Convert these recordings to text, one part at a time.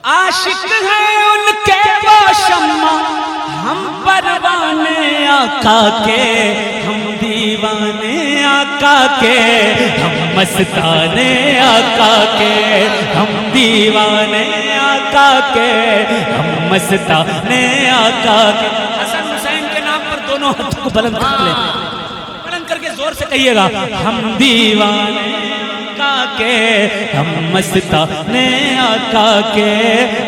عاشق ہیں ان کے وہ شمع ہم پروانے آقا کے، ہم دیوانے آقا کے، ہم مستانے آقا کے، ہم دیوانے آقا کے، ہم مستانے آقا کے۔ حسن حسین کے نام پر دونوں ہاتھوں کو بلند کر لیں، بلند کر کے زور سے کہیے گا، ہم دیوانے آقا کے، ہم مستانے آقا کے،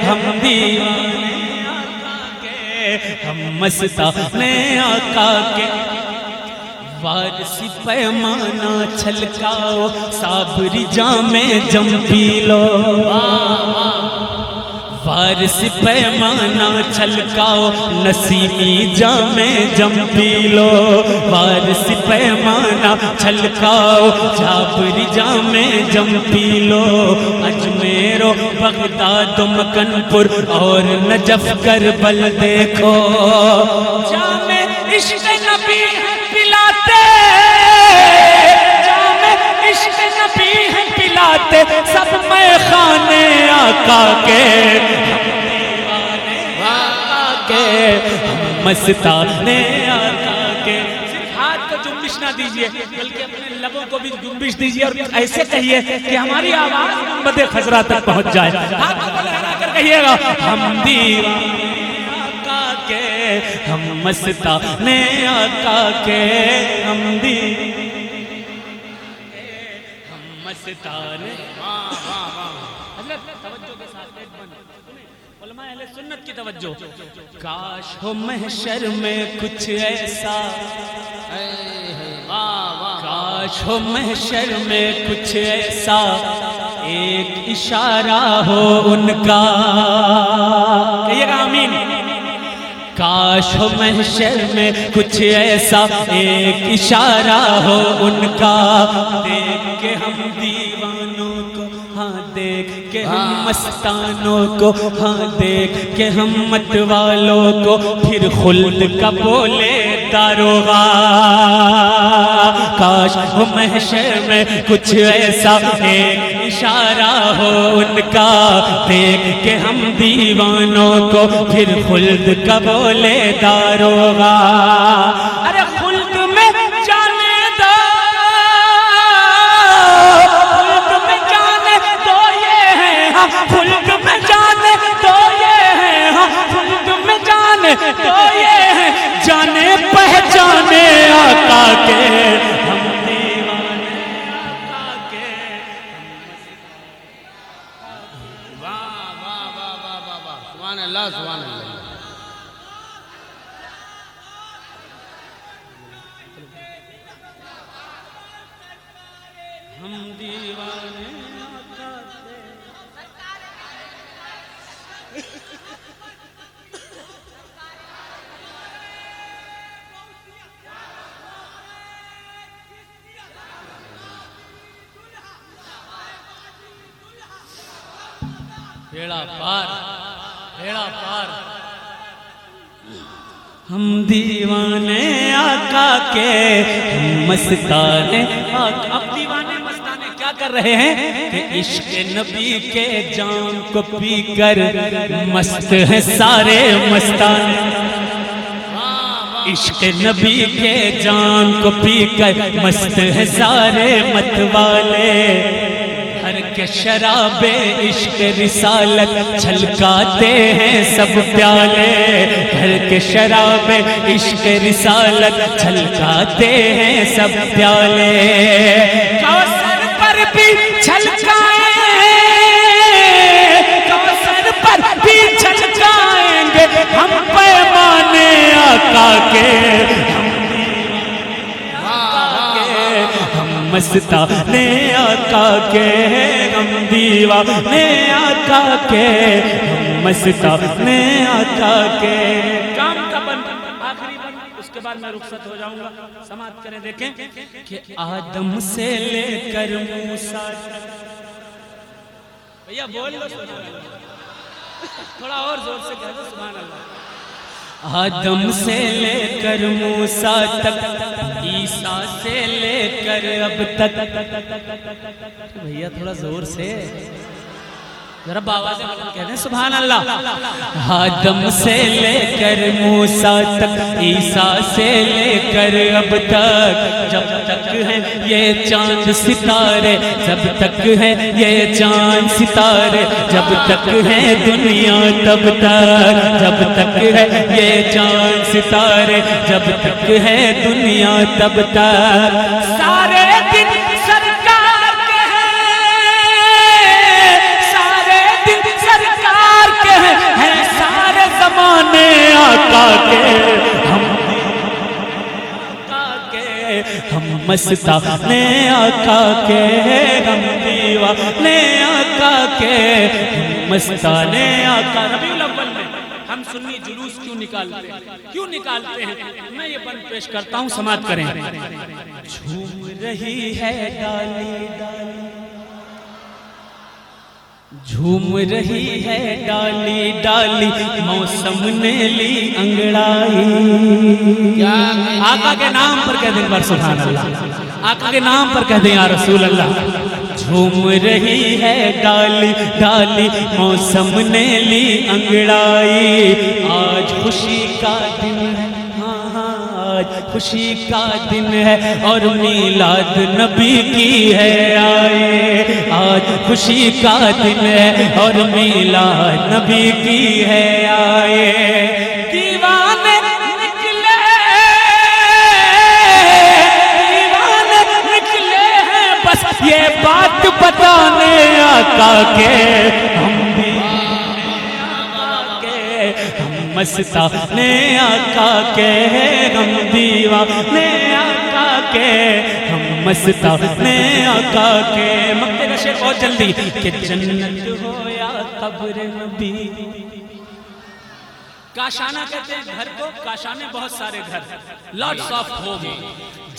ہم دیوانے آقا کے، ہم مستانے آقا کے۔ وارثی پیمانہ چھلکاؤ، صابری جام جم پی لو، وارثی پیمانہ چھلکاؤ، نسیمی جام جم پی لو، وارثی پیمانہ چھلکاؤ، صابری جام جم پی لو۔ اجمیر و بغداد و مکن پور اور نجف کربل دیکھو، جام عشق نبی پلاتے، جام عشق نبی ہے پلاتے، سب میں خانے آقا کے، ہم دیوانے آقا کے، ہم مستانے آقا کے۔ صرف ہاتھ کو جنبش نہ دیجئے بلکہ اپنے لبوں کو بھی جنبش دیجئے اور ایسے کہیے کہ ہماری آواز گنبد خضرا تک پہنچ جائے۔ ہاتھ کو لہرا کر کہیے گا، ہم دیوانے کے، ہم مستانے آقا کے، ہم ہم مستانے۔ حضرت توجہ کے ساتھ ایک بند علماء اہل سنت کی توجہ، کاش ہو محشر میں کچھ ایسا، کاش ہو محشر میں کچھ ایسا، ایک اشارہ ہو ان کا، کہیے گا آمین۔ کاش ہو محشر میں کچھ ایسا، ایک اشارہ ہو ان کا، دیکھ کے ہم دیوانوں کو، ہاں دیکھ کے ہم مستانوں کو، ہاں دیکھ کے ہم مت والوں کو، پھر خلد کا بولے داروغہ۔ کاش ہو محشر میں کچھ ایسا، ایک اشارہ ہو ان کا، دیکھ کے ہم دیوانوں کو، پھر خلد کا بولے داروغہ۔ ارے خلد میں جانے دو، خلد میں جانے دو یہ ہے، ہاں خلد میں جانے دو یہ ہے، ہاں خلد میں جانے دو یہ ہے، جانے پہچانے آقا کے، ہم دیوانے آقا کے۔ واہ واہ واہ واہ واہ واہ، سبحان اللہ سبحان اللہ۔ ہم دیوانے آقا کے۔ بیڑا پار، بیڑا پار۔ ہم دیوانے آقا کے، ہم مستانے آقا۔ اب دیوانے مستانے کیا کر رہے ہیں کہ عشق نبی کے جام کو پی کر مست ہیں سارے مستانے، عشق نبی کے جام کو پی کر مست ہیں سارے مت والے، ہر کے شراب عشق رسالت چھلکاتے ہیں سب پیالے، ہر کے شراب عشق رسالت چھلکاتے ہیں سب پیالے۔ کوثر پر بھی چھلکائیں، کوثر پر بھی چھلکائیں گے ہم پیمانے آقا کے، ہم مستانے آقا کے، ہم دیوانے آقا کے، ہم مستانے آقا کے۔ کام کا بند، آخری بند، اس کے بعد میں رخصت ہو جاؤں گا۔ سماعت کریں دیکھیں کہ آدم سے لے کر موسیٰ تک، بھیا بول لو تھوڑا اور زور سے کہہ دو سبحان اللہ۔ آدم سے لے کر موسیٰ تک، عیسیٰ سے لے کر اب تک، بھیا تھوڑا زور سے، ذرا باوا سے کہتے ہیں سبحان اللہ. آدم سے لے کر موسیٰ تک، عیسیٰ سے لے کر اب تک، جب تک ہے یہ چاند ستارے، جب تک ہے یہ چاند ستارے، جب تک ہے دنیا تب تک، جب تک ہے یہ چاند ستارے، جب تک ہے دنیا تب تک. سارے دن سرکار کے ہیں، سارے دن سرکار کے ہیں، سارے زمانے آقا کے. ہم مستانے آقا کے، ہم دیوانے آقا کے، ہم مستانے آقا. ربیع الاول میں ہم سنی جلوس کیوں نکالتے ہیں؟ کیوں نکالتے ہیں؟ میں یہ بند پیش کرتا ہوں، سماعت کریں. جھوم رہی ہے ڈالی ڈالی، جھوم رہی ہے ڈالی ڈالی، موسم نے لی انگڑائی. آقا کے نام پر کہہ دیں بار سبحان اللہ، آقا کے نام پر کہہ دیں یا رسول اللہ. جھوم رہی ہے ڈالی ڈالی، موسم نے لی انگڑائی. آج خوشی کا دن ہے، آج خوشی کا دن ہے، اور میلاد نبی کی ہے آئے. آج خوشی کا دن ہے اور میلاد نبی کی ہے آئے. دیوانے نکلے، دیوانے نکلے ہیں بس یہ بات بتانے آقا کے. ہم مستانے آقا کے، ہم دیوانے آقا کے، ہم مستانے آقا کے. مکتے کا شعر بہت جلدی کہ جنت ہو یا قبر نبی. کاشانہ کہتے ہیں گھر کو، کاشانے بہت سارے گھر، لاٹس آف ہوم.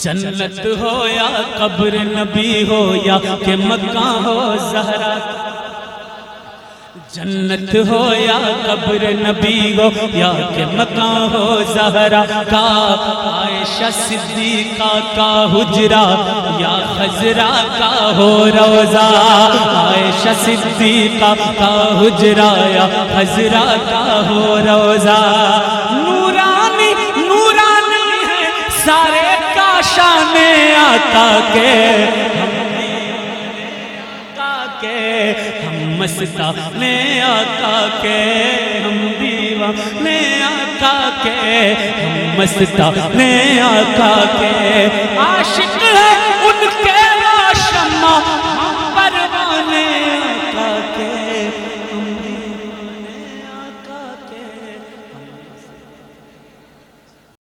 جنت ہو یا قبر نبی ہو، یا کہ مکہ ہو زہرا، جنت ہو یا قبر نبی ہو، یا کہ مکہ ہو زہرا کا. عائشہ صدیقہ کا حجرہ یا خضرا کا ہو روضہ، عائشہ صدیقہ کا حجرہ یا خضرا کا ہو روضہ. نورانی نورانی ہے سارے کاشانے آقا کے، ہم مستانے آقا کے، ہم دیوانے آقا کے، ہم مستانے آقا کے. عاشق ہے ان کے